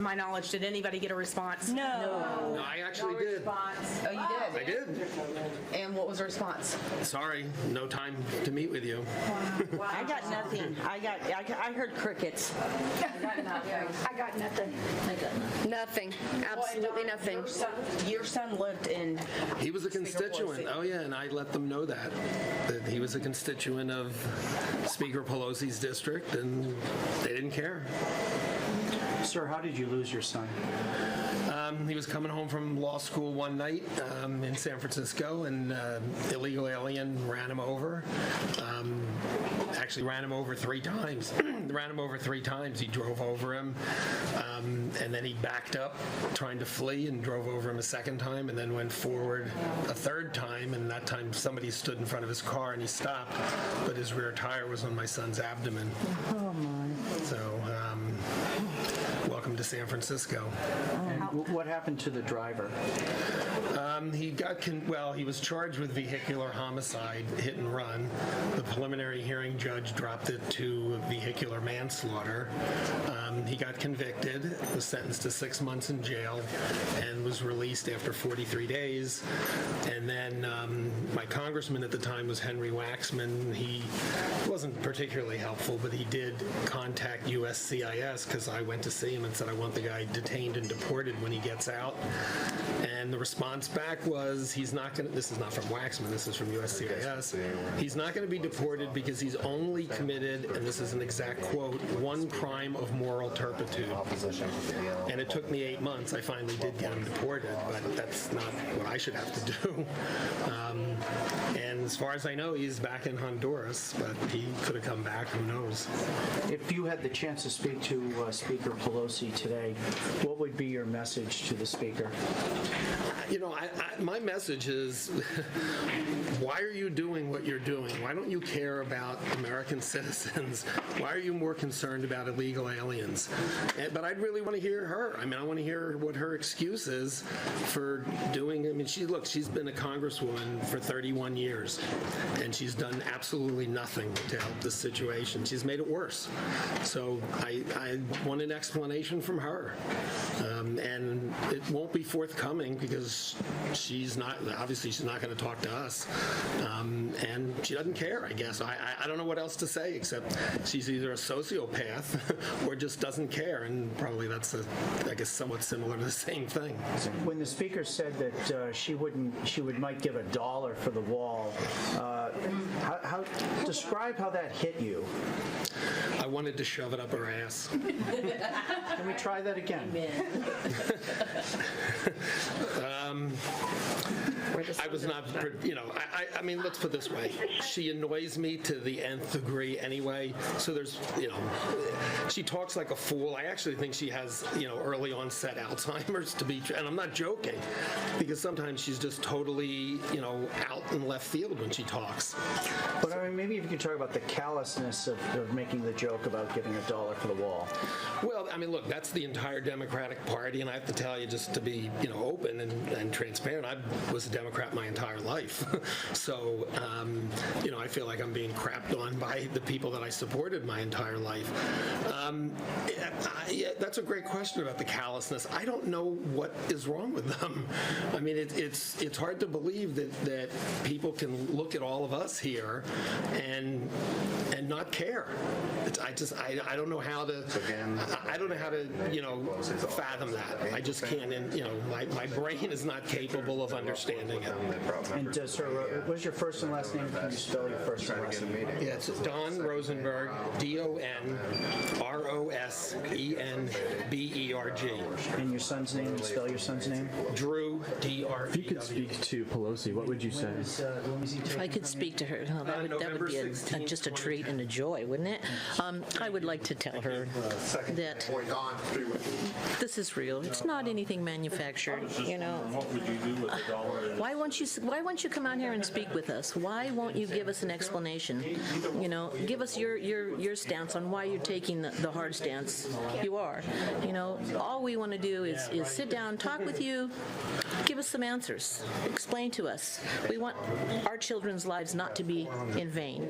my knowledge, did anybody get a response? No. No, I actually did. Response. Oh, you did? I did. And what was the response? Sorry, no time to meet with you. I got nothing. I heard crickets. I got nothing. Nothing. Absolutely nothing. Your son lived in. He was a constituent. Oh, yeah, and I let them know that he was a constituent of Speaker Pelosi's district, and they didn't care. Sir, how did you lose your son? He was coming home from law school one night in San Francisco, and illegal alien ran him over. Actually ran him over 3 times. He drove over him, and then he backed up trying to flee and drove over him a second time, and then went forward a third time, and that time somebody stood in front of his car and he stopped, but his rear tire was on my son's abdomen. Oh my. So, welcome to San Francisco. And what happened to the driver? He was charged with vehicular homicide, hit and run. The preliminary hearing judge dropped it to vehicular manslaughter. He got convicted, was sentenced to 6 months in jail, and was released after 43 days. And then my congressman at the time was Henry Waxman. He wasn't particularly helpful, but he did contact USCIS because I went to see him and said, I want the guy detained and deported when he gets out. And the response back was, he's not going to, this is not from Waxman, this is from USCIS, he's not going to be deported because he's only committed, and this is an exact quote, 1 crime of moral turpitude. And it took me 8 months. I finally did get him deported, but that's not what I should have to do. And as far as I know, he's back in Honduras, but he could have come back, who knows. If you had the chance to speak to Speaker Pelosi today, what would be your message to the Speaker? My message is, why are you doing what you're doing? Why don't you care about American citizens? Why are you more concerned about illegal aliens? But I'd really want to hear her. I want to hear what her excuse is for doing. She's been a congresswoman for 31 years, and she's done absolutely nothing to help this situation. She's made it worse. So I want an explanation from her. And it won't be forthcoming because she's not going to talk to us. And she doesn't care, I guess. I don't know what else to say except she's either a sociopath or just doesn't care, and probably that's somewhat similar to the same thing. When the Speaker said that she might give $1 for the wall, describe how that hit you. I wanted to shove it up her ass. Can we try that again? I was not, let's put it this way. She annoys me to the nth degree anyway. So she talks like a fool. I actually think she has, early onset Alzheimer's, and I'm not joking, because sometimes she's just totally, out in left field when she talks. But maybe if you could talk about the callousness of making the joke about giving $1 for the wall. Well, look, that's the entire Democratic Party, and I have to tell you, just to be, open and transparent, I was a Democrat my entire life. So, I feel like I'm being crapped on by the people that I supported my entire life. That's a great question about the callousness. I don't know what is wrong with them. It's hard to believe that people can look at all of us here and not care. I don't know how to. I don't know how to fathom that. I just can't. And my brain is not capable of understanding it. And sir, what's your first and last name? Can you spell your first and last name? Yeah, it's Don Rosenberg, DonRosenberg. And your son's name? Spell your son's name. Drew, D-R. If you could speak to Pelosi, what would you say? If I could speak to her, that would be just a treat and a joy, wouldn't it? I would like to tell her that this is real. It's not anything manufactured. What would you do with $1? Why won't you come out here and speak with us? Why won't you give us an explanation? Give us your stance on why you're taking the hard stance you are. All we want to do is sit down, talk with you, give us some answers, explain to us. We want our children's lives not to be in vain.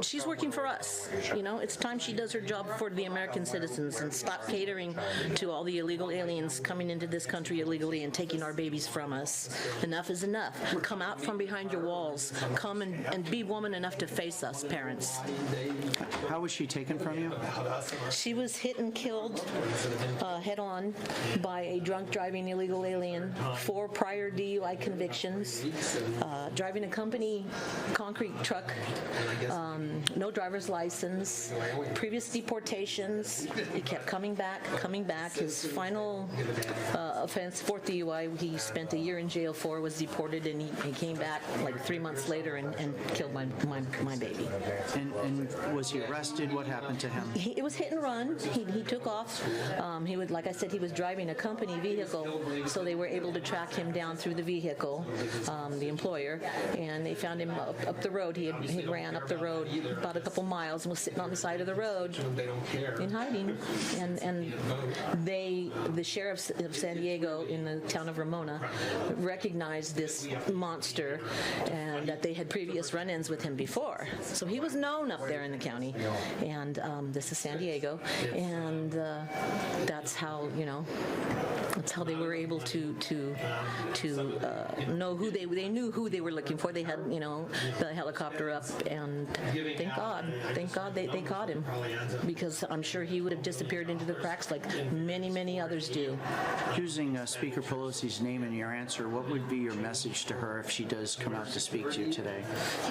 She's working for us. It's time she does her job for the American citizens and stop catering saying to all the illegal aliens coming into this country illegally and taking our babies from us, enough is enough. Come out from behind your walls. Come and be woman enough to face us, parents. How was she taken from you? She was hit and killed head-on by a drunk driving illegal alien, 4 prior DUI convictions, driving a company concrete truck, no driver's license, previous deportations. He kept coming back. His final offense, 4th DUI, he spent a year in jail for, was deported, and he came back like 3 months later and killed my baby. And was he arrested? What happened to him? It was hit and run. He took off. He would, like I said, he was driving a company vehicle, so they were able to track him down through the vehicle, the employer, and they found him up the road. He ran up the road about a couple miles and was sitting on the side of the road in hiding. And the sheriff of San Diego in the town of Ramona recognized this monster and that they had previous run-ins with him before. So he was known up there in the county. And this is San Diego, and that's how they were able to know who they knew who they were looking for. They had the helicopter up, and thank God they caught him, because I'm sure he would have disappeared into the cracks like many others do. Using Speaker Pelosi's name in your answer, what would be your message to her if she does come out to speak to you today?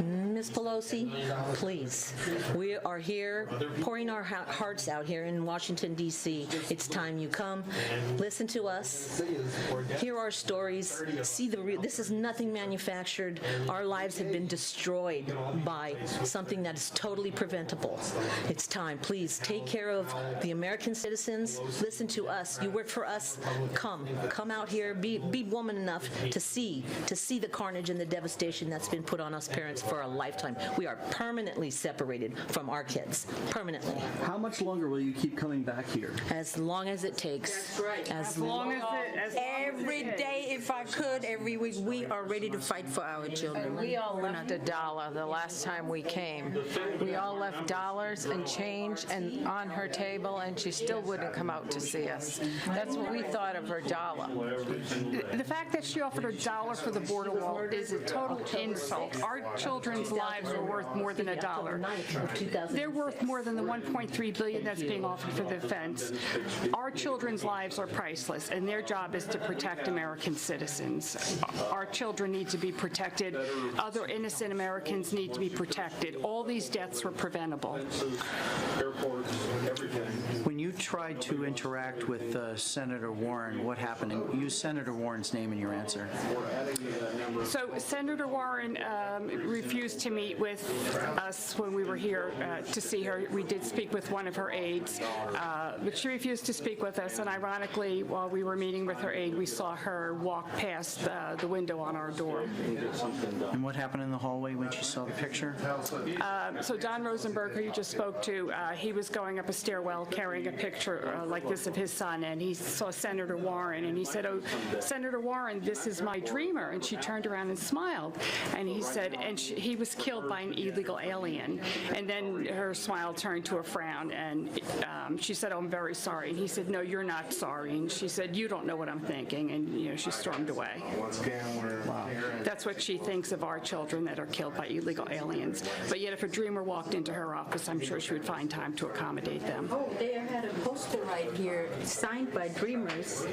Ms. Pelosi, please, we are here pouring our hearts out here in Washington, D.C. It's time you come, listen to us, hear our stories, see this is nothing manufactured. Our lives have been destroyed by something that is totally preventable. It's time. Please take care of the American citizens. Listen to us. You work for us. Come out here. Be woman enough to see the carnage and the devastation that's been put on us parents for a lifetime. We are permanently separated from our kids. Permanently. How much longer will you keep coming back here? As long as it takes. That's right. As long as Every day, if I could, every week, we are ready to fight for our children. We all left $1 the last time we came. We all left dollars and change and on her table, and she still wouldn't come out to see us. That's what we thought of her dollar. The fact that she offered $1 for the border wall is a total insult. Our children's lives are worth more than $1. They're worth more than the $1.3 billion that's being offered for the defense. Our children's lives are priceless, and their job is to protect American citizens. Our children need to be protected. Other innocent Americans need to be protected. All these deaths were preventable. When you tried to interact with Senator Warren, what happened? And use Senator Warren's name in your answer. So Senator Warren refused to meet with us when we were here to see her. We did speak with one of her aides, but she refused to speak with us. And ironically, while we were meeting with her aide, we saw her walk past the window on our door. And what happened in the hallway when she saw the picture? So Don Rosenberg, who you just spoke to, he was going up a stairwell carrying a picture like this of his son, and he saw Senator Warren, and he said, "Oh, Senator Warren, this is my dreamer." And she turned around and smiled, and he said, and he was killed by an illegal alien. And then her smile turned to a frown, and she said, "Oh, I'm very sorry." And he said, "No, you're not sorry." And she said, "You don't know what I'm thinking." And she stormed away. Wow. That's what she thinks of our children that are killed by illegal aliens. But yet, if a dreamer walked into her office, I'm sure she would find time to accommodate them. Oh, they had a poster right here signed by Dreamers.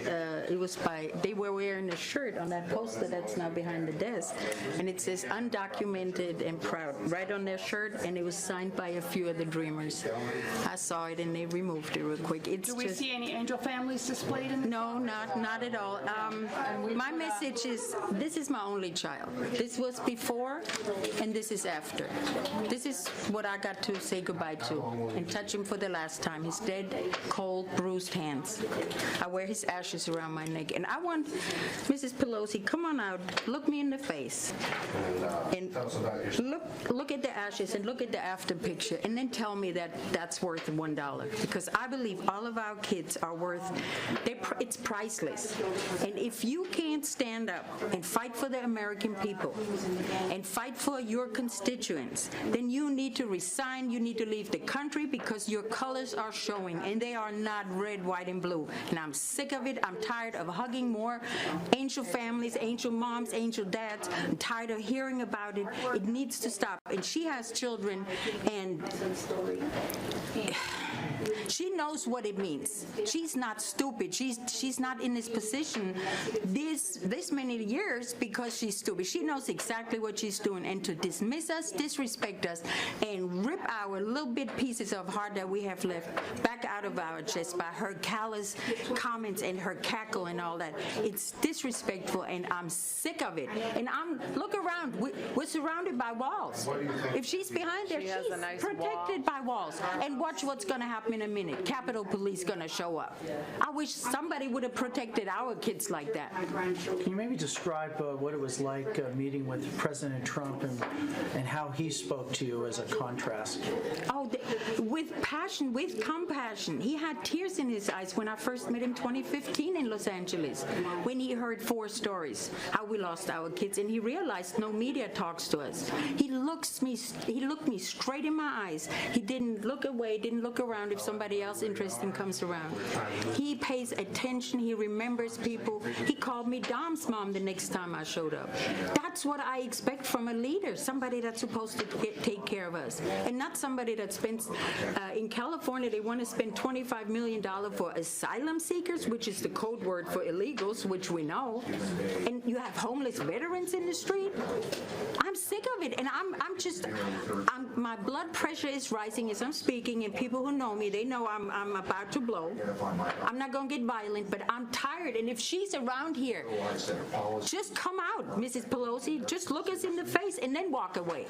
They were wearing a shirt on that poster that's now behind the desk, and it says "Undocumented and Proud" right on their shirt, and it was signed by a few of the Dreamers. I saw it, and they removed it real quick. It's Do we see any angel families displayed in the No, not at all. My message is, this is my only child. This was before, and this is after. This is what I got to say goodbye to and touch him for the last time. His dead, cold, bruised hands. I wear his ashes around my neck. And I want Mrs. Pelosi, come on out, look me in the face, and look at the ashes and look at the after picture, and then tell me that that's worth $1. Because I believe all of our kids are worth, it's it's priceless. And if you can't stand up and fight for the American people and fight for your constituents, then you need to resign, you need to leave the country, because your colors are showing, and they are not red, white, and blue. And I'm sick of it. I'm tired of hugging more angel families, angel moms, angel dads. I'm tired of hearing about it. It needs to stop. And she has children, and she knows what it means. She's not stupid. She's not in this position this many years because she's stupid. She knows exactly what she's doing. And to dismiss us, disrespect us, and rip our little bit pieces of heart that we have left back out of our chest by her callous comments and her cackle and all that, it's disrespectful, and I'm sick of it. And look around. We're surrounded by walls. If she's behind there, She has she's a nice protected by walls. And watch what's going to happen in a minute. Capitol Police going to show up. I wish somebody would have protected our kids like that. Can you maybe describe what it was like meeting with President Trump and how he spoke to you as a contrast? Oh, with passion, with compassion. He had tears in his eyes when I first met him 2015 in Los Angeles, when he heard 4 stories, how we lost our kids, and he realized no media talks to us. He looked me straight in my eyes. He didn't look away, didn't look around if somebody else interesting comes around. He pays attention. He remembers people. He called me Dom's mom the next time I showed up. That's what I expect from a leader, somebody that's supposed to take care of us, and not somebody that spends, in California, they want to spend $25 million for asylum seekers, which is the code word for illegals, which we know, and you have homeless veterans in the street. I'm sick of it, and my blood pressure is rising as I'm speaking, and people who know me, they know I'm about to blow. I'm not going to get violent, but I'm tired, and if she's around here, just come out, Mrs. Pelosi. Just look us in the face and then walk away,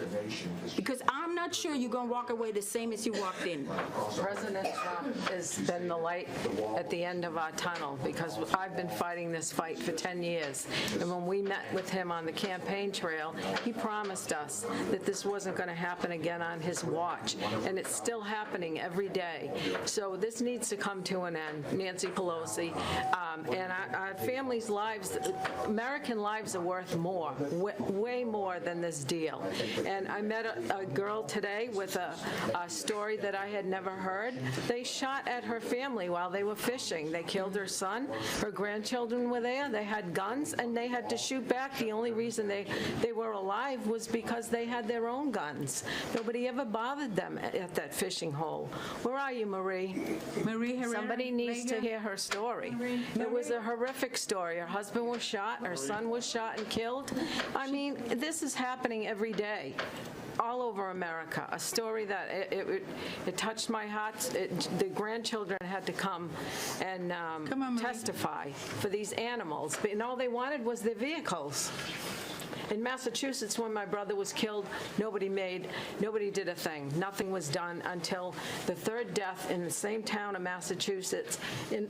because I'm not sure you're going to walk away the same as you walked in. President Trump has been the light at the end of our tunnel, because I've been fighting this fight for 10 years. And when we met with him on the campaign trail, he promised us that this wasn't going to happen again on his watch. And it's still happening every day. So this needs to come to an end, Nancy Pelosi. And our families' lives, American lives are worth more, way more than this deal. And I met a girl today with a story that I had never heard. They shot at her family while they were fishing. They killed her son. Her grandchildren were there. They had guns, and they had to shoot back. The only reason they were alive was because they had their own guns. Nobody ever bothered them at that fishing hole. Where are you, Marie? Marie Herrera. Somebody needs to hear her story. It was a horrific story. Her husband was shot. Her son was shot and killed. I mean, this is happening every day, all over America. A story that it touched my heart. The grandchildren had to come and testify for these animals, and all they wanted was their vehicles. In Massachusetts, when my brother was killed, nobody did a thing. Nothing was done until the 3rd death in the same town of Massachusetts in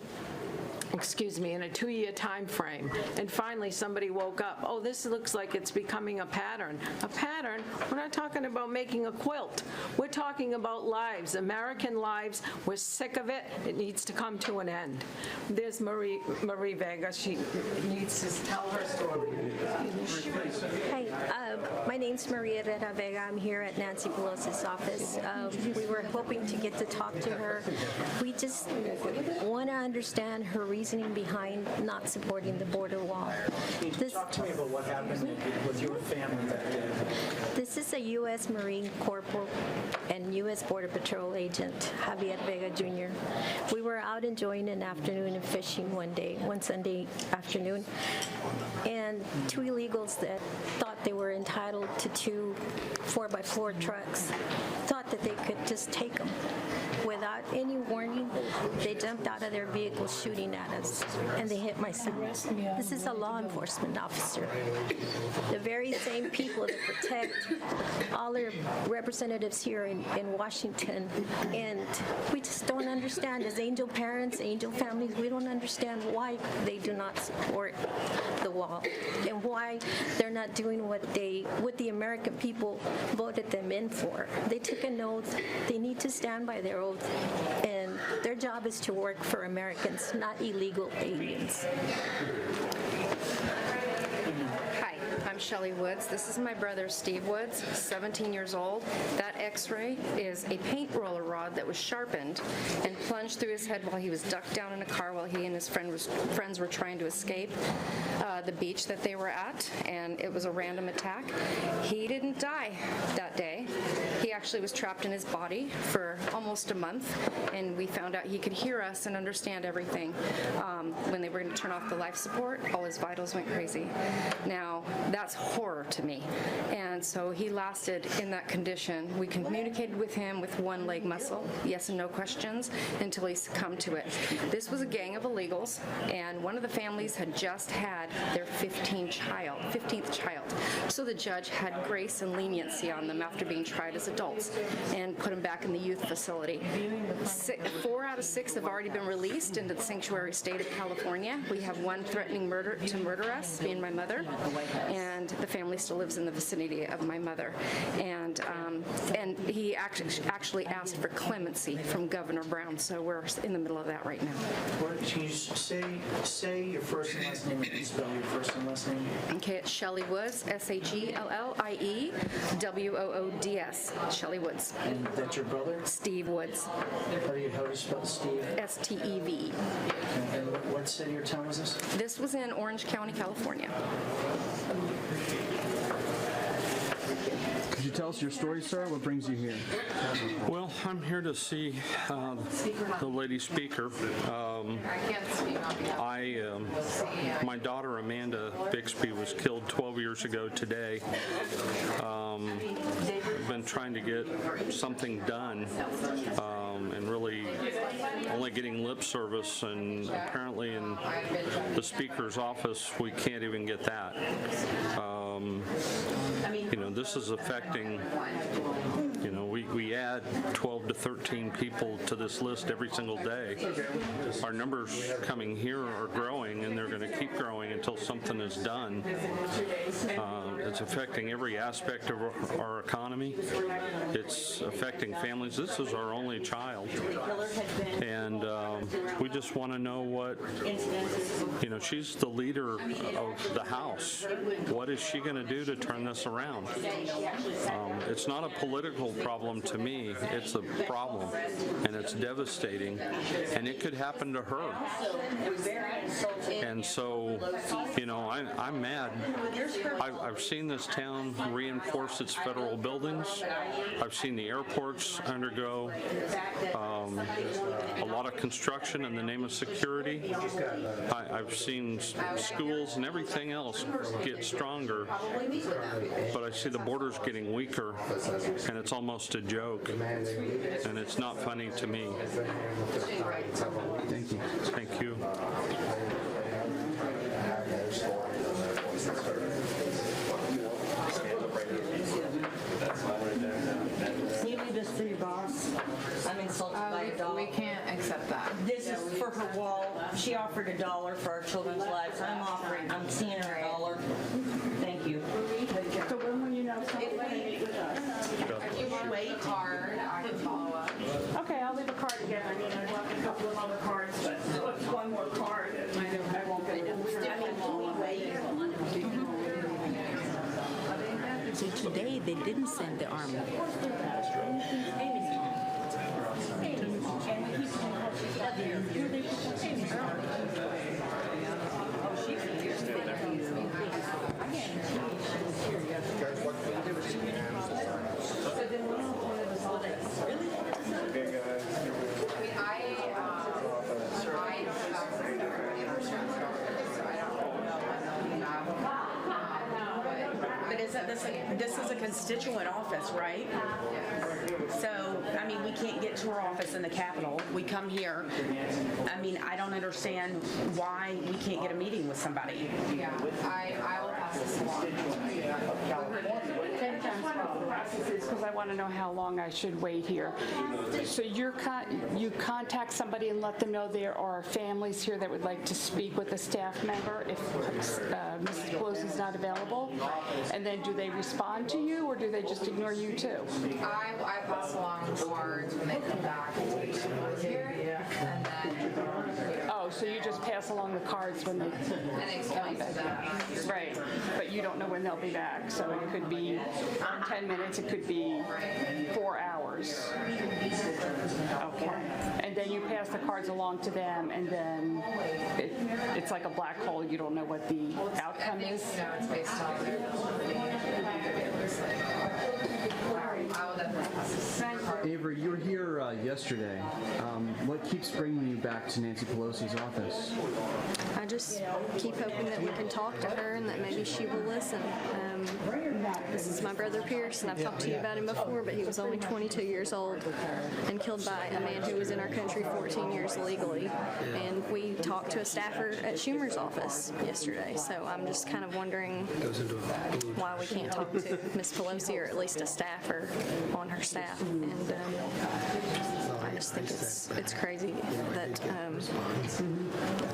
a 2-year time frame. And finally, somebody woke up. Oh, this looks like it's becoming a pattern. A pattern? We're not talking about making a quilt. We're talking about lives, American lives. We're sick of it. It needs to come to an end. There's Marie Vega. She needs to tell her story. Hi, my name's Maria Herrera Vega. I'm here at Nancy Pelosi's office. We were hoping to get to talk to her. We just want to understand her reasoning behind not supporting the border wall. Talk to me about what happened with your family that day. This is a U.S. Marine Corporal and U.S. Border Patrol agent, Javier Vega Jr. We were out enjoying an afternoon of fishing one Sunday afternoon, and 2 illegals that thought they were entitled to 2 4x4 trucks thought that they could just take them. Without any warning, they jumped out of their vehicle shooting at us, and they hit my son. This is a law enforcement officer. The very same people that protect all their representatives here in Washington, and we just don't understand. As angel parents, angel families, we don't understand why they do not support the wall and why they're not doing what the American people voted them in for. They took an oath. They need to stand by their oath oath, and their job is to work for Americans, not illegal aliens. Hi, I'm Shelley Woods. This is my brother, Steve Woods, 17 years old. That x-ray is a paint roller rod that was sharpened and plunged through his head while he was ducked down in a car while he and his friends were trying to escape the beach that they were at, and it was a random attack. He didn't die that day. He actually was trapped in his body for almost a month, and we found out he could hear us and understand everything. When they were going to turn off the life support, all his vitals went crazy. Now, that's horror to me. And so he lasted in that condition. We communicated with him with one leg muscle, yes and no questions, until he succumbed to it. This was a gang of illegals, and one of the families had just had their 15th child. So the judge had grace and leniency on them after being tried as adults and put them back in the youth facility. 4 out of 6 have already been released into the sanctuary state of California. We have one threatening to murder us, me and my mother, and the family still lives in the vicinity of my mother. And he actually asked for clemency from Governor Brown, so we're in the middle of that right now. Can you say your first and last name and spell your first and last name? Okay, it's Shelley Woods, SHELLIEWOODS, Shelley Woods. And that's your brother? Steve Woods, How do you spell Steve? STEVE. And what city or town was this? This was in Orange County, California. Could you tell us your story, sir? What brings you here? Well, I'm here to see the lady speaker. My daughter Amanda Bixby was killed 12 years ago today. I've been trying to get something done and really only getting lip service, and apparently in the speaker's office we can't even get that. This is affecting, we add 12 to 13 people to this list every single day. Our numbers coming here are growing, and they're going to keep growing until something is done. It's affecting every aspect of our economy. It's affecting families. This is our only child. And we just want to know what, she's the leader of the House. What is she going to do to turn this around? It's not a political problem to me. It's a problem, and it's devastating, and it could happen to her. And so, I'm mad. I've seen this town reinforce its federal buildings. I've seen the airports undergo a lot of construction in the name of security. I've seen schools and everything else get stronger, but I see the borders getting weaker, and it's almost a joke, and it's not funny to me. Thank you. Thank you. Can you leave this for your boss? I'm insulted by a dollar. We can't accept that. This is for her wall. She offered $1 for our children's lives. I'm seeing her $1. Thank you. So when will you know something when you meet with us? If you want a card, I can follow up. Okay, I'll leave a card again. I mean, I've left a couple of other cards, but one more card. I won't get it. So today, they didn't send the army. But this is a constituent office, right? So, I mean, we can't get to our office in the Capitol. We come here. I mean, I don't understand why we can't get a meeting with somebody. Yeah, I will pass this along. just want to know the process is because I want to know how long I should wait here. So you contact somebody and let them know there are families here that would like to speak with a staff member if Mrs. Pelosi's not available, and then do they respond to you or do they just ignore you too? I pass along the cards when they come back and then Oh, so you just pass along the cards when they explain to them. Right, but you don't know when they'll be back, so it could be 10 minutes, it could be 4 hours. Okay, and then you pass the cards along to them, and then it's like a black hole, you don't know what the outcome is? No, it's based on Avery, you were here yesterday. What keeps bringing you back to Nancy Pelosi's office? I just keep hoping that we can talk to her and that maybe she will listen. This is my brother Pierce, and I've talked to you about him before, but he was only 22 years old and killed by a man who was in our country 14 years illegally. And we talked to a staffer at Schumer's office yesterday, so I'm just kind of wondering why we can't talk to Miss Pelosi, or at least a staffer on her staff. And I just think it's crazy that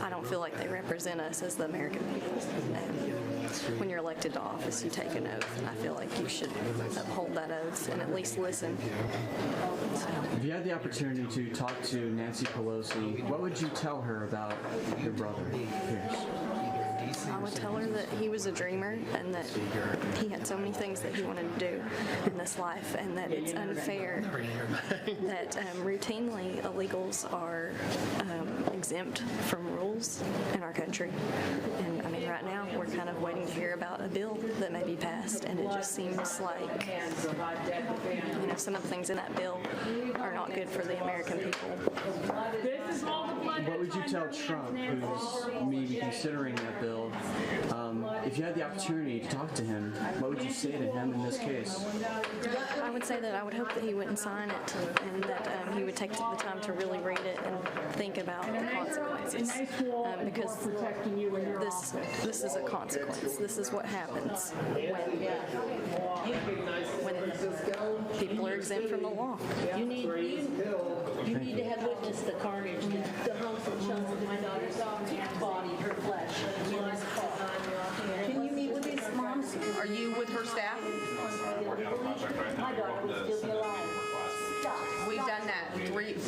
I don't feel like they represent us as the American people. And when you're elected to office, you take an oath, and I feel like you should uphold that oath and at least listen. If you had the opportunity to talk to Nancy Pelosi, what would you tell her about your brother, Pierce? I would tell her that he was a dreamer and that he had so many things that he wanted to do in this life, and that it's unfair that routinely illegals are exempt from rules in our country. And I mean, right now we're kind of waiting to hear about a bill that may be passed, and it just seems like, you know, some of the things in that bill are not good for the American people. What would you tell Trump, who's maybe considering that bill? If you had the opportunity to talk to him, what would you say to him in this case? I would say that I would hope that he wouldn't sign it, and that he would take the time to really read it and think about the consequences, because this is a consequence. This is what happens when people are exempt from the law. You need to have witnessed the carnage, the humps and chunks of my daughter's body, her flesh. Can you meet with these moms? Are you with her staff? My daughter would still be alive. We've done that.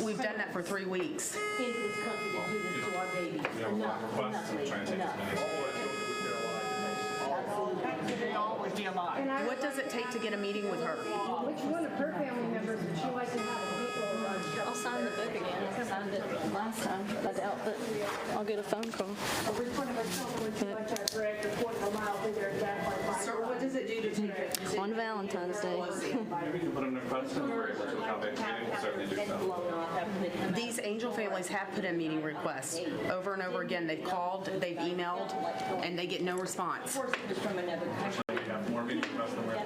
We've done that for 3 weeks. Into this country to do this to our baby. Enough. What does it take to get a meeting with her? Which one of her family members would she like to have a paper run? I'll sign the book again. I signed it last time. I doubt that I'll get a phone call. Which one of her children would she like to have dragged a quarter of a mile to their death by fire? Sir, what does it do to take it? On Valentine's Day. These angel families have put in meeting requests over and over again. They've called, they've emailed, and they get no response. More meeting requests than we're we'll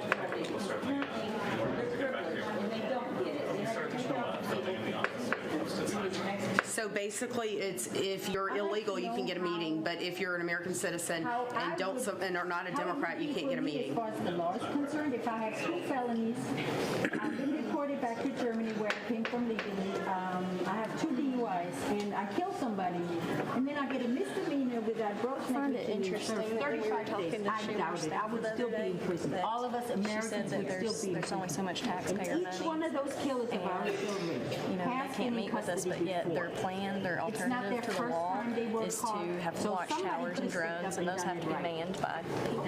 certainly get back to you. So basically, it's if you're illegal, you can get a meeting, but if you're an American citizen and are not a Democrat, you can't get a meeting. As far as the law is concerned, if I have 2 felonies, I've been deported back to Germany where I came from legally. I have 2 DUIs, and I kill somebody, and then I get a misdemeanor with that gross negligence. I find it interesting that when we were talking to I doubt it. I would still be in prison. All of us Americans would still be in there's only so much taxpayer money. Each one of those killers of our children, You know, they can't meet with us, but yet their plan, their alternative to the law is to have watchtowers and drones, and those have to be manned by people.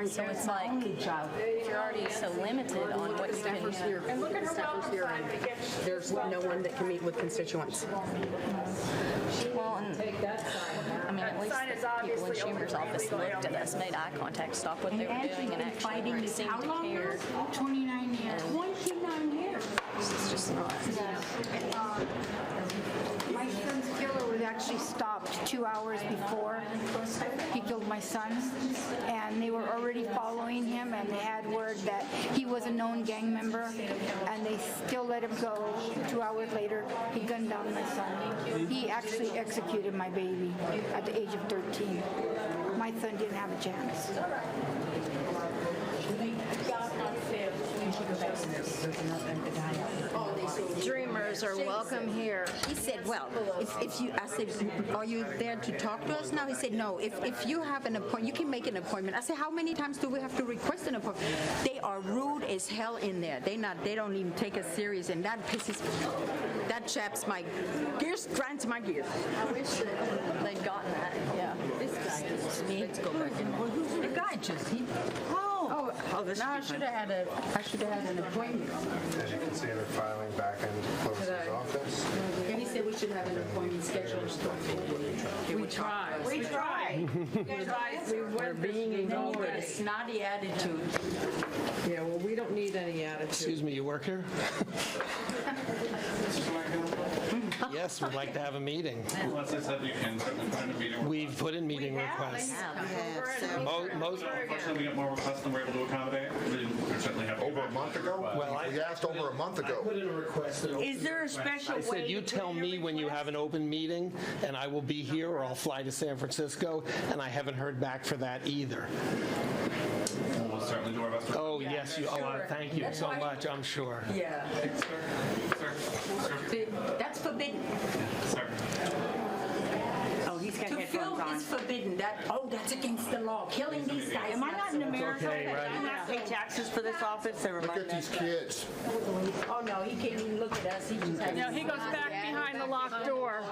So it's like, if you're already so limited on what you can do. And look at her staffers here. There's no one that can meet with constituents. Well, and, I mean, at least the people in Schumer's office looked at us, made eye contact, stopped what they were doing, and actually seemed to care. 29 years. 29 years. It's just not. My son's killer was actually stopped 2 hours before he killed my son, and they were already following him, and they had word that he was a known gang member, and they still let him go. 2 hours later, he gunned down my son. He actually executed my baby at the age of 13. My son didn't have a chance. Dreamers are welcome here. He said, well, if you, I said, are you there to talk to us now? He said, no, if you have an appointment, you can make an appointment. I said, how many times do we have to request an appointment? They are rude as hell in there. They don't even take us serious, and that chaps my gears, grinds my gears. I wish that they'd gotten that. Yeah. This guy is me. Let's go back in. The guy just, this now I should have had an appointment. As you can see, they're filing back in Pelosi's office. Yeah, he said we should have an appointment scheduled. We tried. We're being ignored. A snotty attitude. Yeah, well, we don't need any attitude. Excuse me, you work here? Yes, we'd like to have a meeting. Once I said you can certainly put in a meeting. We've put in meeting requests. Unfortunately, we get more requests than we're able to accommodate. We certainly have Over a month ago? We asked over a month ago. Put in a request. Is there a special way? I said, you tell me when you have an open meeting, and I will be here, or I'll fly to San Francisco, and I haven't heard back for that either. We'll certainly do our best. Oh, yes, thank you so much, I'm sure. Yeah. That's forbidden. Oh, he's got To film is forbidden. That's against the law. Killing these guys. Am I not in America? Okay, right. Do I not pay taxes for this office? Look at these kids. Oh, no, he can't even look at us. He just has No, he goes back behind the locked door.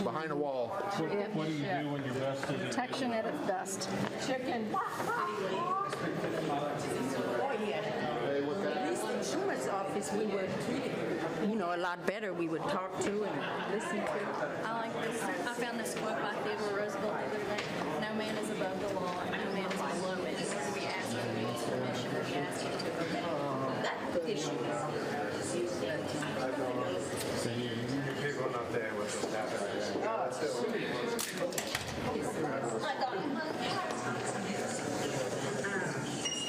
Behind a wall. What do you do when you're vested? Protection at its best. chicken. Oh, yeah. At least in Schumer's office, we were treated, a lot better. We would talk to and listen to. I like this. I found this quote by Theodore Roosevelt the other day. No man is above the law, and no man is below it. We ask you to use permission, we ask you to obey. That issue. People not there with the staff.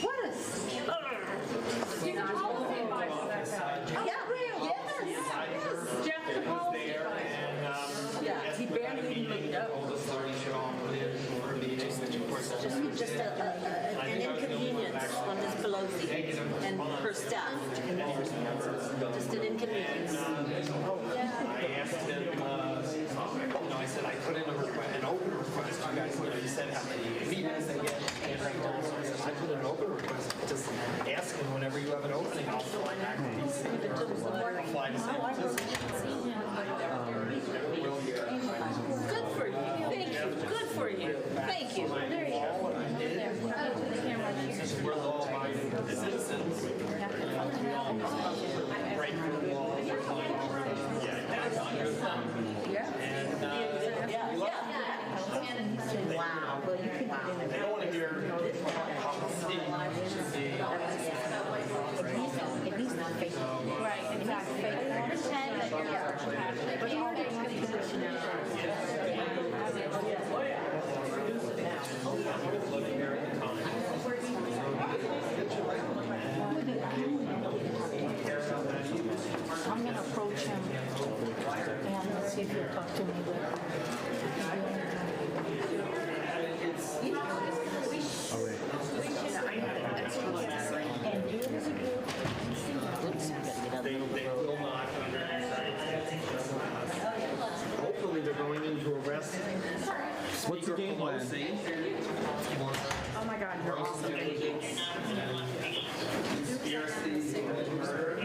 What is? Yeah, he barely even looked up. Just an inconvenience on Ms. Pelosi and her staff. Just an inconvenience. I asked him, I said, I put in an open request. You guys, you said how many meetings they get. And I said, I put in an open request. Just ask him whenever you have an opening, I'll fly back to DC. I'll fly to San Francisco. Good for you. Thank you. Good for you. Thank you. There you go. We're law-abiding citizens. Right through the law. Wow. Well, you could put in They don't want to hear at least not fake. Right, exactly. Pretend that you're passionate, but all these I'm going to approach him and see if he'll talk to me. They will not under hopefully they're going in to arrest What's the game plan? Pelosi. Oh my God, you're awesome. Conspiracy, murder.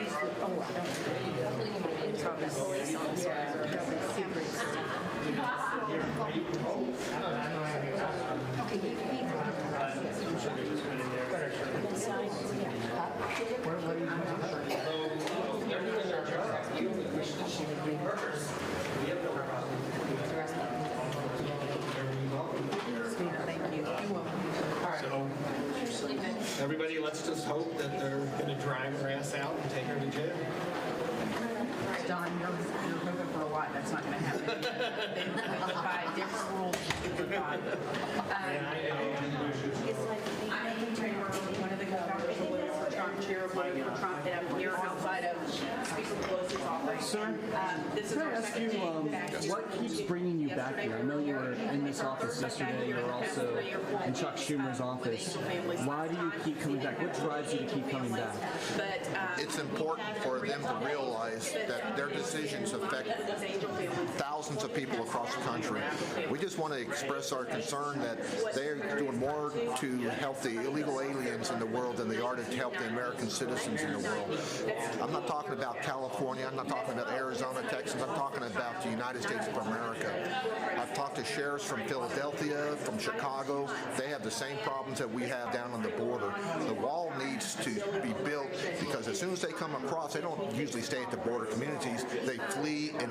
So, everybody, let's just hope that they're going to drag her ass out and take her to jail. Don, you're hoping for a lot. That's not going to happen. They by different rules. One of the governors for Trump, chair of for Trump, and I'm here outside of Speaker Pelosi's office. Sir, can I ask you, what keeps bringing you back here? I know you were in this office yesterday. You were also in Chuck Schumer's office. Why do you keep coming back? What drives you to keep coming back? It's important for them to realize that their decisions affect thousands of people across the country. We just want to express our concern that they're doing more to help the illegal aliens in the world than they are to help the American citizens in the world. I'm not talking about California. I'm not talking about Arizona, Texas. I'm talking about the United States of America. I've talked to sheriffs from Philadelphia, from Chicago. They have the same problems that we have down on the border. The wall needs to be built because as soon as they come across, they don't usually stay at the border communities. They flee and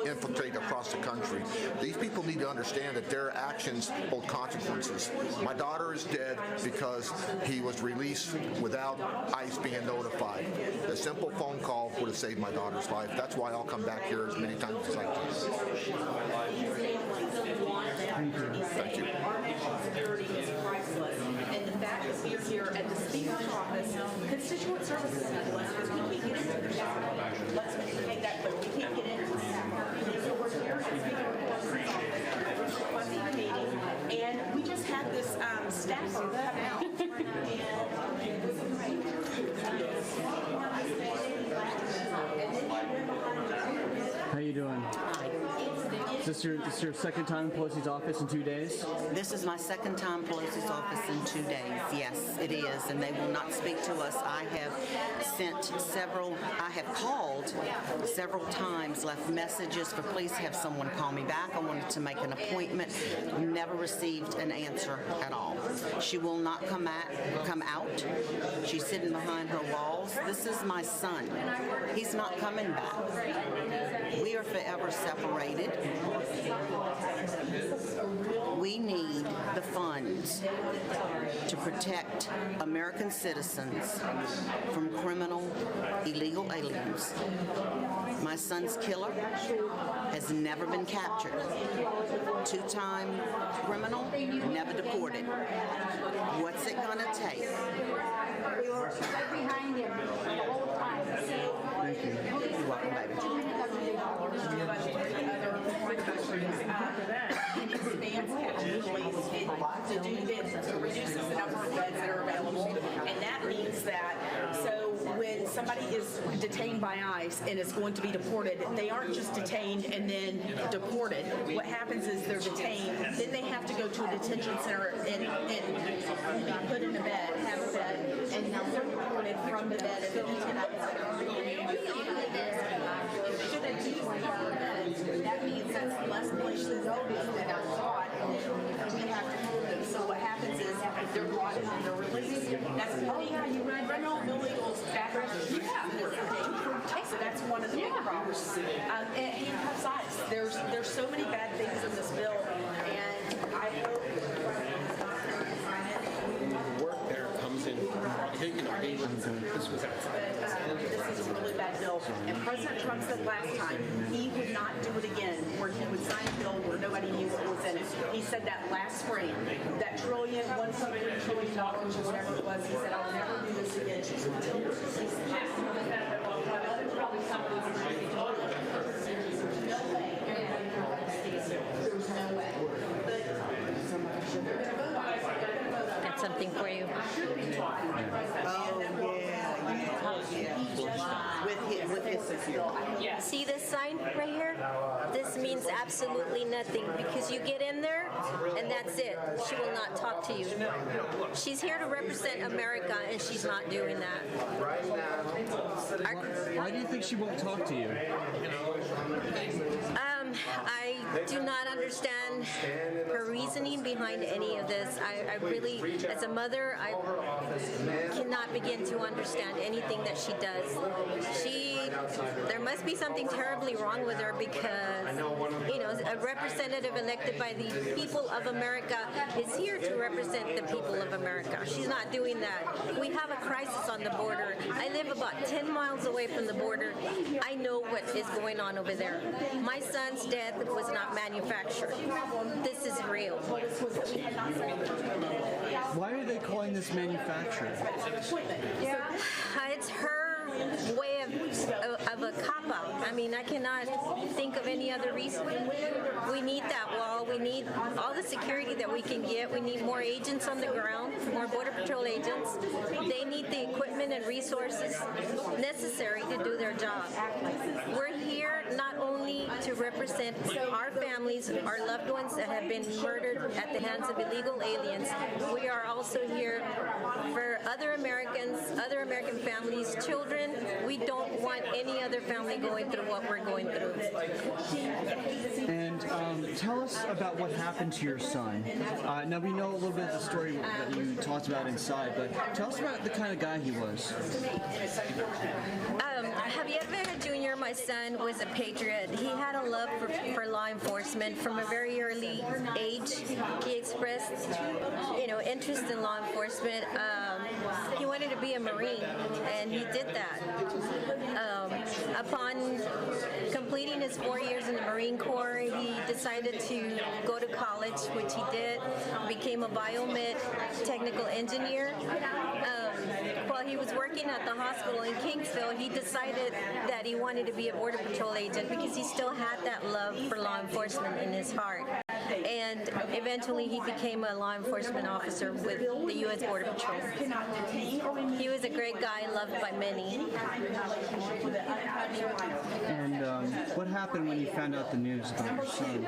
infiltrate across the country. These people need to understand that their actions hold consequences. My daughter is dead because he was released without ICE being notified. A simple phone call would have saved my daughter's life. That's why I'll come back here as many times as I can. Thank you. And the fact that we're here at the Speaker's office, constituent services because we can't get into the Capitol. Let's make that clear. We can't get into the Capitol. So we're here at Speaker's office requesting a meeting, and we just had this staffer come out. How you doing? Is this your second time in Pelosi's office in 2 days? This is my second time Pelosi's office in 2 days. Yes, it is, and they will not speak to us. I have called several times, left messages for please have someone call me back. I wanted to make an appointment. Never received an answer at all. She will not come out. She's sitting behind her walls. This is my son. He's not coming back. We are forever separated. We need the funds to protect American citizens from criminal, illegal aliens. My son's killer has never been captured. Two-time criminal, never deported. What's it gonna take? We were right behind him the whole time. Thank you. You're welcome, baby. To do this, to reduce the number of beds that are available, and that means that when somebody is detained by ICE and is going to be deported, they aren't just detained and then deported. What happens is they're detained, then they have to go to a detention center and be put in a bed, have a bed, and now they're deported from the bed at the detention center. That means that's less places than I thought. We have to hold them. So what happens is they're brought in and they're released. That's criminal illegals background. So that's one of the big problems. And handcuffs ICE. There's so many bad things in this bill, and I hope Work there comes in, this was this is a really bad bill. And President Trump said last time he would not do it again, where he would sign a bill where nobody knew what was in it. He said that last spring, that $1.3 trillion or whatever it was, he said, I'll never do this again. Got something for you. See this sign right here? This means absolutely nothing because you get in there and that's it. She will not talk to you. She's here to represent America and she's not doing that. Why do you think she won't talk to you? I do not understand her reasoning behind any of this. I really, as a mother, I cannot begin to understand anything that she does. There must be something terribly wrong with her because, a representative elected by the people of America is here to represent the people of America. She's not doing that. We have a crisis on the border. I live about 10 miles away from the border. I know what is going on over there. My son's death was not manufactured. This is real. Why are they calling this manufactured? It's her way of of a cop-out. I mean, I cannot think of any other reason. We need that wall. We need all the security that we can get. We need more agents on the ground, more Border Patrol agents. They need the equipment and resources necessary to do their job. We're here not only to represent our families, our loved ones that have been murdered at the hands of illegal aliens. We are also here for other Americans, other American families, children. We don't want any other family going through what we're going through. And tell us about what happened to your son. Now, we know a little bit of the story that you talked about inside, but tell us about the kind of guy he was. Javier Vega Jr., my son, was a patriot. He had a love for law enforcement from a very early age. He expressed, interest in law enforcement. He wanted to be a Marine, and he did that. Upon completing his 4 years in the Marine Corps, he decided to go to college, which he did, became a biomed technical engineer. While he was working at the hospital in Kingsville, he decided that he wanted to be a Border Patrol agent because he still had that love for law enforcement in his heart. And eventually he became a law enforcement officer with the U.S. Border Patrol. He was a great guy, loved by many. And what happened when you found out the news about your son?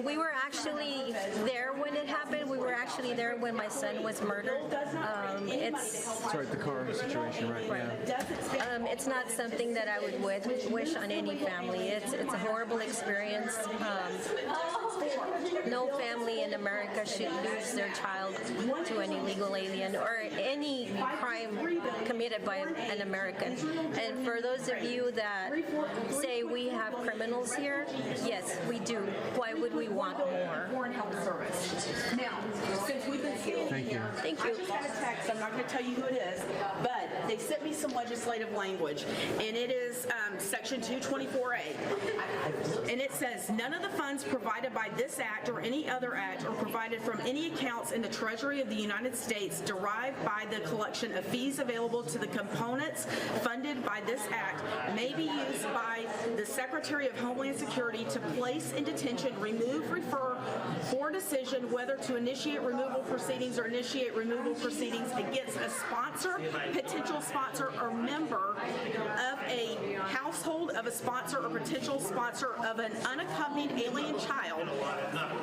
We were actually there when it happened. We were actually there when my son was murdered. Sorry, the car situation, right? Yeah. It's not something that I would wish on any family. It's a horrible experience. No family in America should lose their child to an illegal alien or any crime committed by an American. And for those of you that say we have criminals here, yes, we do. Why would we want more? Now, since we've been sitting here, Thank you. I just had a text. I'm not going to tell you who it is, but they sent me some legislative language, and it is Section 224A. And it says, none of the funds provided by this act or any other act or provided from any accounts in the Treasury of the United States derived by the collection of fees available to the components funded by this act may be used by the Secretary of Homeland Security to place in detention, remove, refer, for decision whether to initiate removal proceedings or initiate removal proceedings against a sponsor, potential sponsor, or member of a household of a sponsor or potential sponsor of an unaccompanied alien child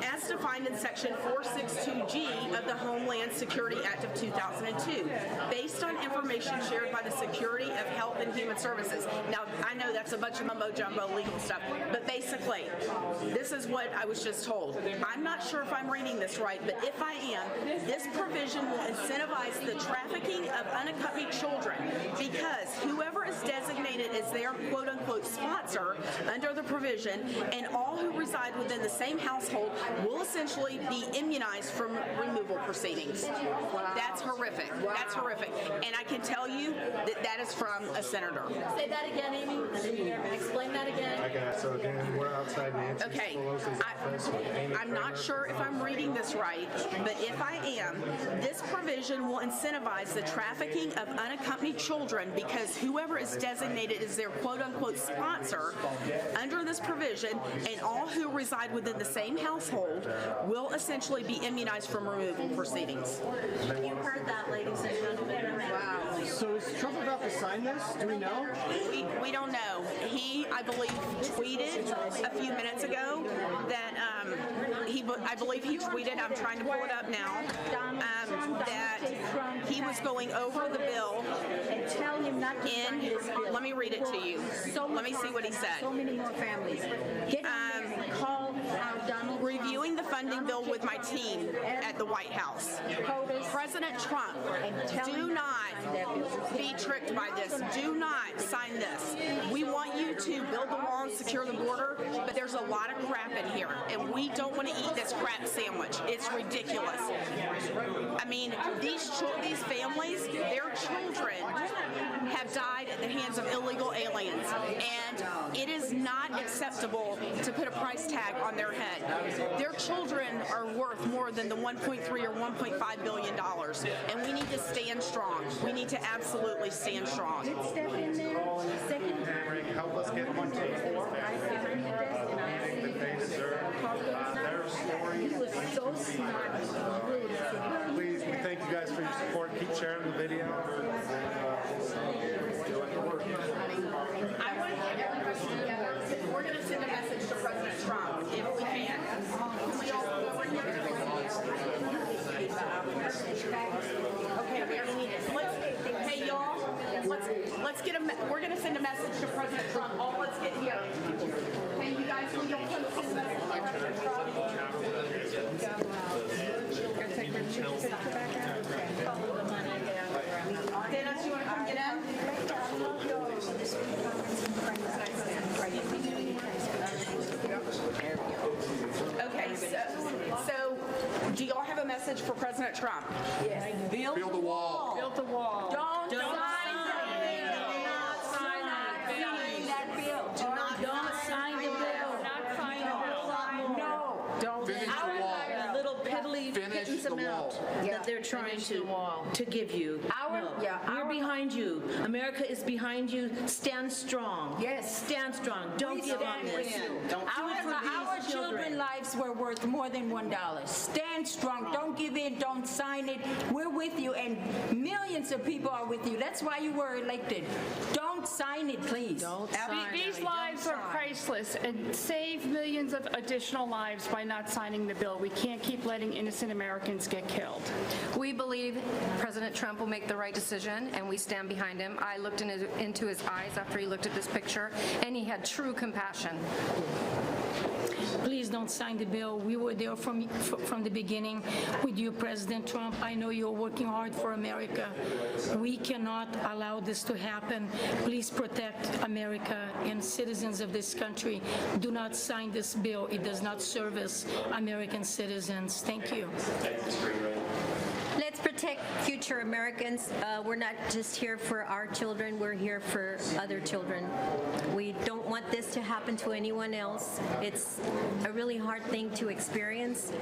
as defined in Section 462G of the Homeland Security Act of 2002, based on information shared by the Secretary of Health and Human Services. Now, I know that's a bunch of mumbo-jumbo legal stuff, but basically, this is what I was just told. I'm not sure if I'm reading this right, but if I am, this provision will incentivize the trafficking of unaccompanied children because whoever is designated as their quote-unquote sponsor under the provision and all who reside within the same household will essentially be immunized from removal proceedings. Wow. That's horrific. Wow. That's horrific. And I can tell you that that is from a senator. Say that again, Amy. Explain that again. Okay, so again, we're outside Nancy Pelosi's office with Amy. I'm not sure if I'm reading this right, but if I am, this provision will incentivize the trafficking of unaccompanied children because whoever is designated as their quote-unquote sponsor under this provision and all who reside within the same household will essentially be immunized from removal proceedings. You heard that, ladies and gentlemen. Wow. So is Trump about to sign this? Do we know? We don't know. He, I believe, tweeted a few minutes ago that I believe he tweeted, I'm trying to pull it up now, that he was going over the bill let me read it to you. Let me see what he said. So many more families. Reviewing the funding bill with my team at the White House. President Trump, do not be tricked by this. Do not sign this. We want you to build the wall and secure the border, but there's a lot of crap in here, and we don't want to eat this crap sandwich. It's ridiculous. I mean, these families, they're our children have died at the hands of illegal aliens, and it is not acceptable to put a price tag on their head. Their children are worth more than the $1.3 or $1.5 billion, and we need to stand strong. We need to absolutely stand strong. Help us get one to the floor. Please, we thank you guys for your support. Keep sharing the video. We're going to send a message to President Trump if we can. We all go over here. Okay, we already need it. Hey, y'all, let's get we're going to send a message to President Trump. Let's get here. Hey, you guys, will you all send a message to President Trump? Dennis, you want to come get in? Okay, so do y'all have a message for President Trump? Yes. Build the wall. Build the wall. Don't sign that bill. Don't sign the bill. Not sign the bill. No. Don't. The little piddly pittance amount that they're trying to give you. We're behind you. America is behind you. Stand strong. Yes. Stand strong. Don't give on this. Our children's lives were worth more than $1. Stand strong. Don't give in. Don't sign it. We're with you, and millions of people are with you. That's why you were elected. Don't sign it, please. These lives are priceless, and save millions of additional lives by not signing the bill. We can't keep letting innocent Americans get killed. We believe President Trump will make the right decision, and we stand behind him. I looked into his eyes after he looked at this picture, and he had true compassion. Please don't sign the bill. We were there from the beginning with you, President Trump. I know you're working hard for America. We cannot allow this to happen. Please protect America and citizens of this country. Do not sign this bill. It does not service American citizens. Thank you. Let's protect future Americans. We're not just here for our children, we're here for other children. We don't want this to happen to anyone else. It's a really hard thing to experience,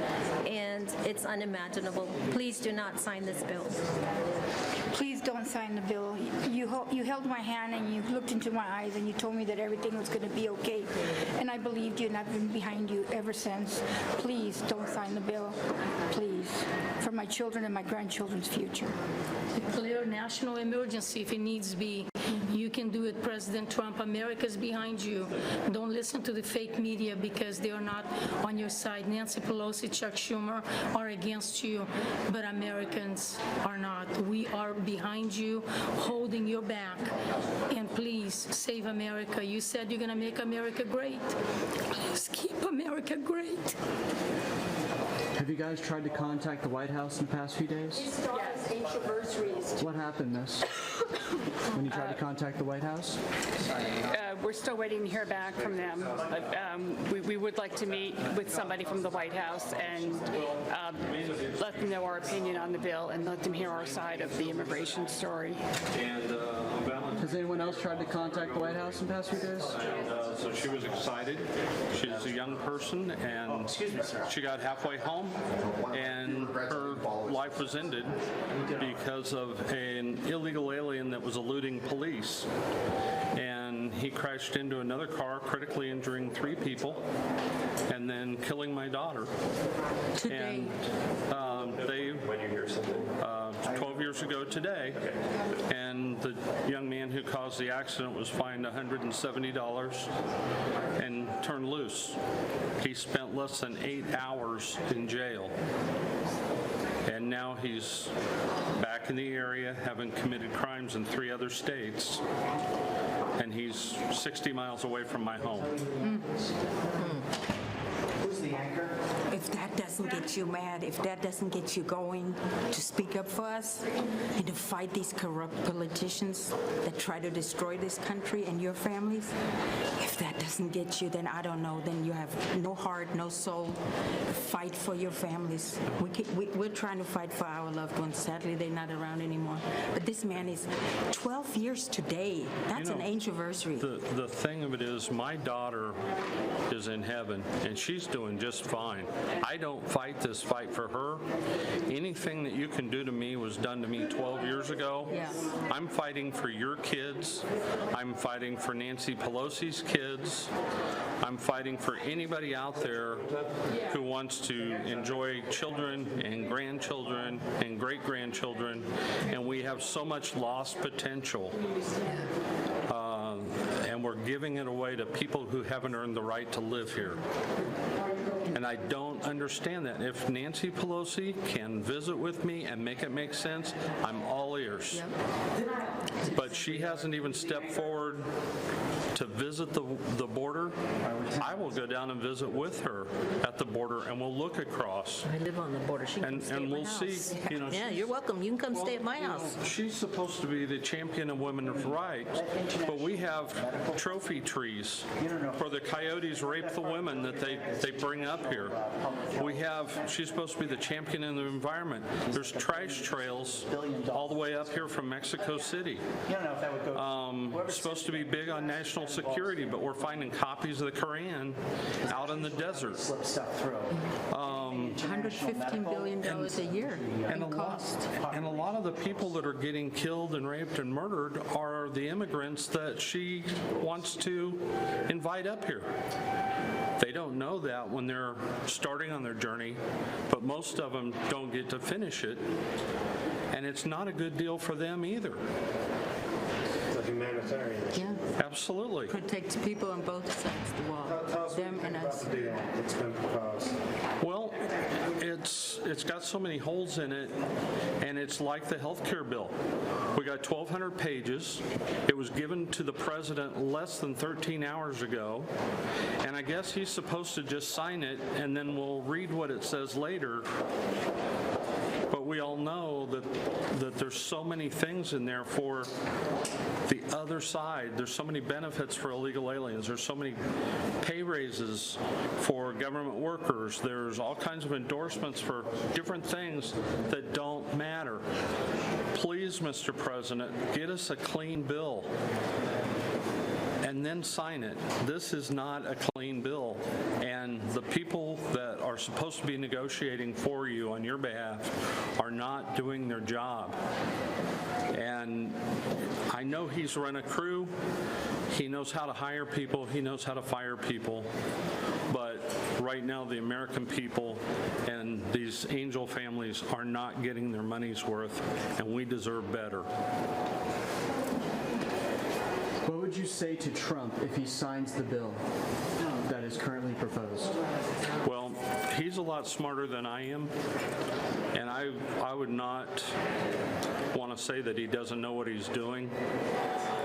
and it's unimaginable. Please do not sign this bill. Please don't sign the bill. You held my hand and you looked into my eyes and you told me that everything was going to be okay. And I believed you, and I've been behind you ever since. Please don't sign the bill. Please. For my children and my grandchildren's future. Declare national emergency if it needs be. You can do it, President Trump. America's behind you. Don't listen to the fake media because they are not on your side. Nancy Pelosi, Chuck Schumer are against you, but Americans are not. We are behind you, holding your back. And please, save America. You said you're going to make America great. Please keep America great. Have you guys tried to contact the White House in the past few days? Yes. What happened, Miss? When you tried to contact the White House? We're still waiting to hear back from them. We would like to meet with somebody from the White House and let them know our opinion on the bill and let them hear our side of the immigration story. Has anyone else tried to contact the White House in the past few days? So she was excited. She's a young person, and she got halfway home, and her life was ended because of an illegal alien that was eluding police. And he crashed into another car, critically injuring 3 people, and then killing my daughter. Today. And when you hear something? 12 years ago today, and the young man who caused the accident was fined $170 and turned loose. He spent less than 8 hours in jail. And now he's back in the area, having committed crimes in 3 other states, and he's 60 miles away from my home. Who's the anchor? If that doesn't doesn't get you mad, if that doesn't get you going to speak up for us and to fight these corrupt politicians that try to destroy this country and your families, if that doesn't get you, then I don't know, then you have no heart, no soul. Fight for your families. We're trying to fight for our loved ones. Sadly, they're not around anymore. But this man is 12 years today. That's an anniversary. The thing of it is, my daughter is in heaven, and she's doing just fine. I don't fight this fight for her. Anything that you can do to me was done to me 12 years ago. Yeah. I'm fighting for your kids. I'm fighting for Nancy Pelosi's kids. I'm fighting for anybody out there who wants to enjoy children and grandchildren and great-grandchildren, and we have so much lost potential. And we're giving it away to people who haven't earned the right to live here. And I don't understand that. If Nancy Pelosi can visit with me and make it make sense, I'm all ears. But she hasn't even stepped forward to visit the border. I will go down and visit with her at the border, and we'll look across. I live on the border. She can stay at my house. See, you know. Yeah, you're welcome. You can come stay at my house. She's supposed to be the champion of women's rights, but we have trophy trees where the coyotes rape the women that they bring up here. She's supposed to be the champion in the environment. There's trash trails all the way up here from Mexico City. Supposed to be big on national security, but we're finding copies of the Koran out in the desert. $115 billion a year in cost. And a lot of the people that are getting killed and raped and murdered are the immigrants that she wants to invite up here. They don't know that when they're starting on their journey, but most of them don't get to finish it, and it's not a good deal for them either. Humanitarian. Yeah. Absolutely. Protects people on both sides of the wall. Tell us Them and us. about the deal that's been proposed. Well, it's got so many holes in it, and it's like the health care bill. We got 1,200 pages. It was given to the president less than 13 hours ago, and I guess he's supposed to just sign it, and then we'll read what it says later. But we all know that there's so many things in there for the other side. There's so many benefits for illegal aliens. There's so many pay raises for government workers. There's all kinds of endorsements for different things that don't matter. Please, Mr. President, get us a clean bill and then sign it. This is not a clean bill, and the people that are supposed to be negotiating for you on your behalf are not doing their job. And I know he's run a crew. He knows how to hire people. He knows how to fire people. But right now, the American people and these angel families are not getting their money's worth, and we deserve better. What would you say to Trump if he signs the bill that is currently proposed? Well, he's a lot smarter than I am, and I would not want to say that he doesn't know what he's doing.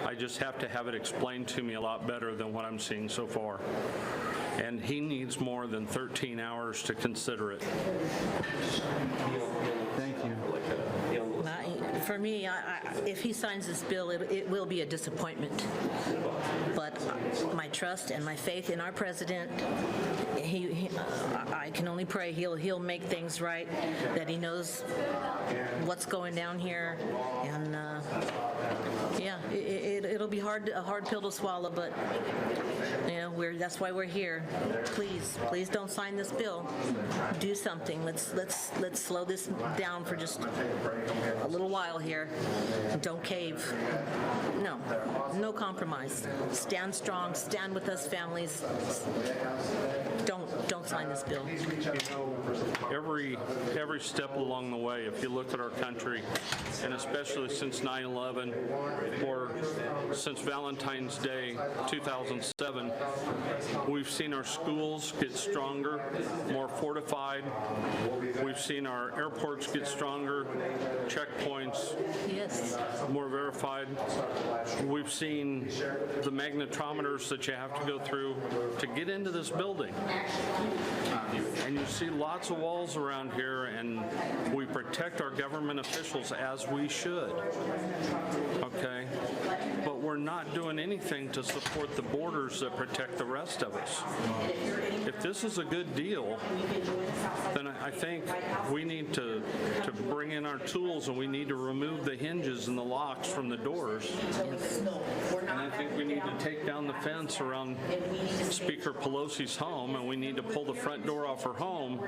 I just have to have it explained to me a lot better than what I'm seeing so far. And he needs more than 13 hours to consider it. Thank you. For me, if he signs this bill, it will be a disappointment. But my trust and my faith in our president, I can only pray he'll make things right, that he knows what's going down here, and yeah, it'll be a hard pill to swallow, but you know, that's why we're here. Please don't sign this bill. Do something. Let's slow this down for just a little while here. Don't cave. No compromise. Stand strong. Stand with us, families. Don't sign this bill. Every step along the way, if you look at our country, and especially since 9/11 or since Valentine's Day 2007, we've seen our schools get stronger, more fortified. We've seen our airports get stronger, checkpoints more verified. We've seen the magnetometers that you have to go through to get into this building. And and you see lots of walls around here, and we protect our government officials as we should, okay? But we're not doing anything to support the borders that protect the rest of us. If this is a good deal, then I think we need to bring in our tools, and we need to remove the hinges and the locks from the doors. And I think we need to take down the fence around Speaker Pelosi's home, and we need to pull the front door off her home.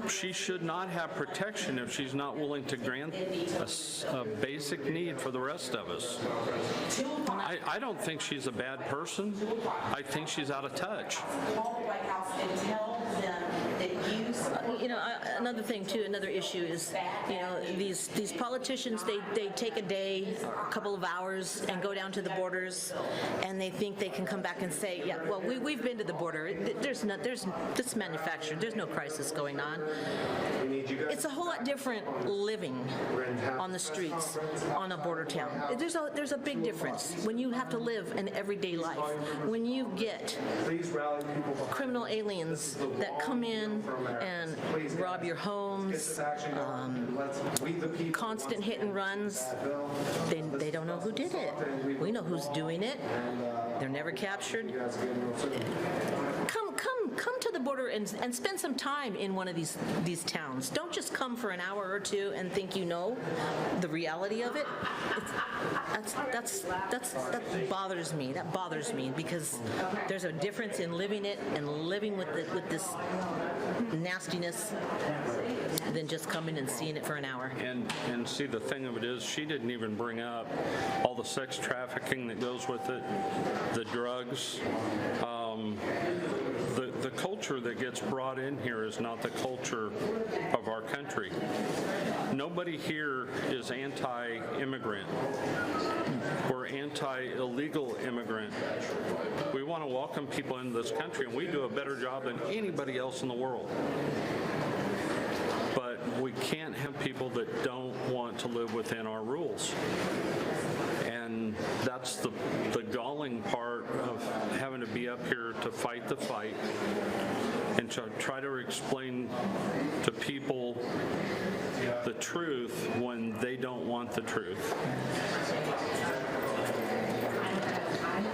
She should not have protection if she's not willing to grant a basic need for the rest of us. I don't think she's a bad person. I think she's out of touch. Another thing too, another issue is, these politicians, they take a day or a couple of hours and go down to the borders, and they think they can come back and say, yeah, well, we've been to the border. There's this manufactured. There's no crisis going on. It's a whole lot different living on the streets on a border town. There's a big difference when you have to live an everyday life. When you get criminal aliens that come in and rob your homes, constant hit and runs, they don't know who did it. We know who's doing it. They're never captured. Come to the border and spend some time in one of these towns. Don't just come for an hour or two and think you know the reality of it. That bothers me. That bothers me because there's a difference in living it and living with this nastiness than just coming and seeing it for an hour. And see, the thing of it is, she didn't even bring up all the sex trafficking that goes with it, the drugs. The culture that gets brought in here is not the culture of our country. Nobody here is anti-immigrant. We're anti-illegal immigrant. We want to welcome people into this country, and we do a better job than anybody else in the world. But we can't have people that don't want to live within our rules. And that's the galling part of having to be up here to fight the fight and to try to explain to people the truth when they don't want the truth.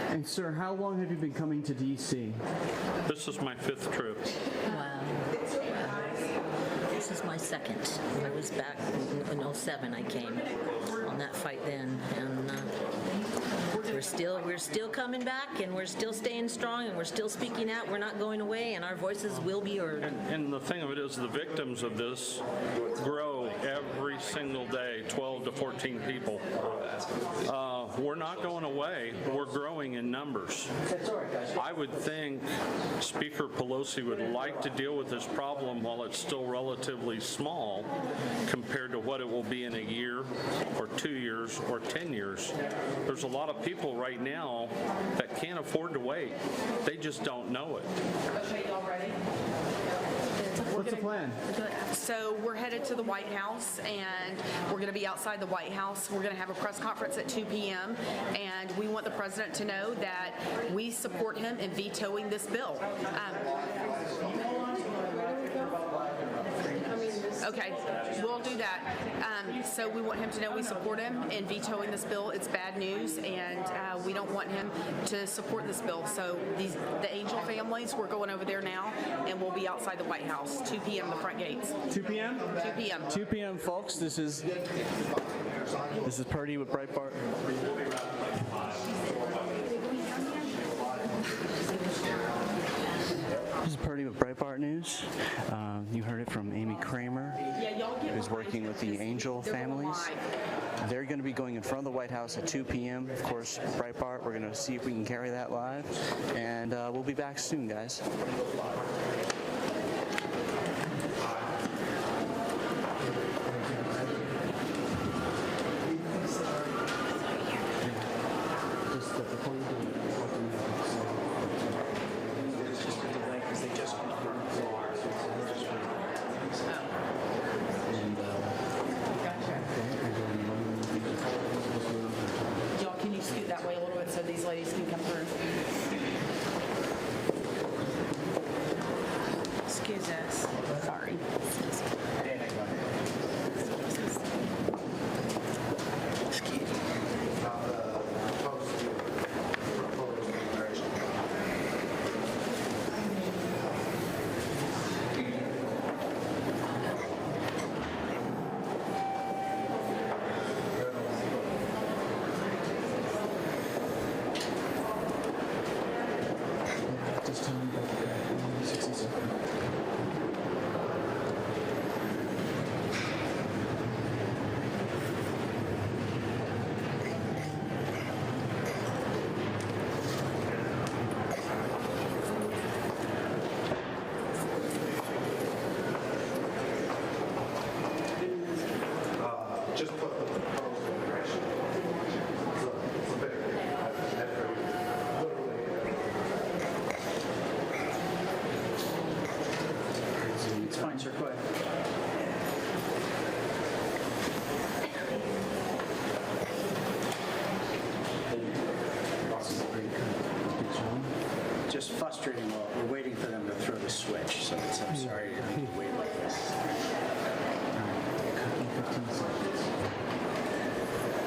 And sir, how long have you been coming to D.C.? This is my 5th trip. Wow. This is my 2nd. I was back in 2007. I came on that fight then, and we're still coming back, and we're still staying strong, and we're still speaking out. We're not going away, and our voices will be heard. And the thing of it is, the victims of this grow every single day, 12 to 14 people. We're not going away. We're growing in numbers. I would think Speaker Pelosi would like to deal with this problem while it's still relatively small compared to what it will be in a year or 2 years or 10 years. There's a lot of people right now that can't afford to wait. They just don't know it. Okay, y'all ready? What's the plan? So we're headed to the White House, and we're going to be outside the White House. We're going to have a press conference at 2 p.m., and we want the president to know that we support him in vetoing this bill. Okay, we'll do that. So we want him to know we support him in vetoing this bill. It's bad news, and we don't want him to support this bill. So the Angel families, we're going over there now, and we'll be outside the White House, 2 p.m. the front gates. 2 p.m.? 2 p.m. 2 p.m., folks. This is Purdy with Breitbart. This is Purdy with Breitbart News. You heard it from Amy Kramer, who's working with the Angel families. They're going to be going in front of the White House at 2 p.m. Of course, Breitbart, we're going to see if we can carry that live. And we'll be back soon, guys. Y'all, can you scoot that way a little bit so these ladies can come through? Excuse us. Sorry. Just tell me about the 60 seconds. Just put the proposed immigration. It's a big, It's fine, sir. Go ahead. Just frustrating while we're waiting for them to throw the switch, so I'm sorry to have to wait like this.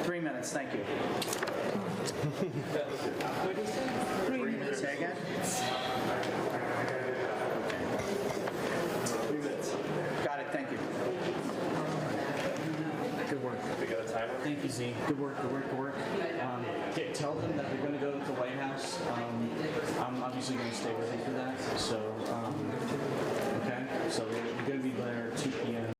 3 minutes, thank you. Say again? Got it, thank you. Good work. We got a timer? Thank you, Z. Good work, good work, good work. Tell them that they're going to go to the White House. I'm obviously going to stay with you for that. So, okay? So we're going to be there at 2 p.m.